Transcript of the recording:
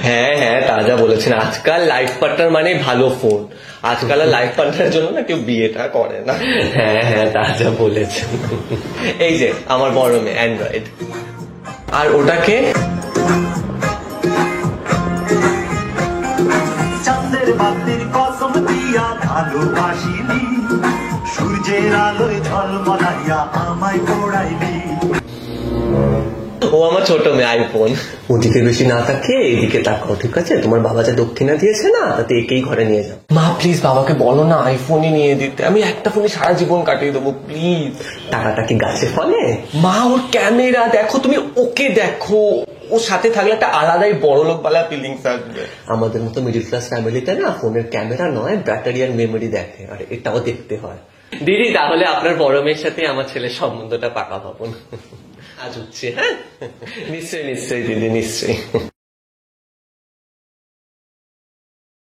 হ্যাঁ হ্যাঁ, তা যা বলেছেন। আজকাল লাইফ পার্টনার মানে ভালো ফোন। আজকাল আর লাইফ পার্টনারের জন্য না কেউ বিয়েটা করে না। হ্যাঁ হ্যাঁ, তা যা বলেছেন। এই যে আমার বড় মেয়ে অ্যান্ড্রয়েড। আর ওটাকে চাঁদের বাতির কসম দিয়া ভালোবাসিনি, সূর্যের আলোয় ঝলমলাইয়া আমায় পোড়াইলি। ও আমার ছোট মেয়ে আইফোন। ওদিকে বেশি না তাকিয়ে এদিকে তাকাও, ঠিক আছে? তোমার বাবা যা দক্ষিণা দিয়েছে না, তাতে একেই ঘরে নিয়ে যাও। মা প্লিজ বাবাকে বলো না আইফোনই নিয়ে দিতে। আমি একটা ফোনে সারা জীবন কাটিয়ে দেবো প্লিজ। টাকাটা কি গাছে ফলে? মা ওর ক্যামেরা দেখো, তুমি ওকে দেখো। ওর সাথে থাকলে একটা আলাদাই বড় লোক বালা ফিলিংস আসবে। আমাদের মতো মিডিল ক্লাস ফ্যামিলিতে না ফোনের ক্যামেরা নয়, ব্যাটারি আর মেমোরি দেখে, আর এটাও দেখতে হয়। দিদি তাহলে আপনার বড় মেয়ের সাথে আমার ছেলের সম্বন্ধটা পাকা পাবন। আজ হচ্ছে। হ্যাঁ নিশ্চয়ই নিশ্চয়ই দিদি, নিশ্চয়ই।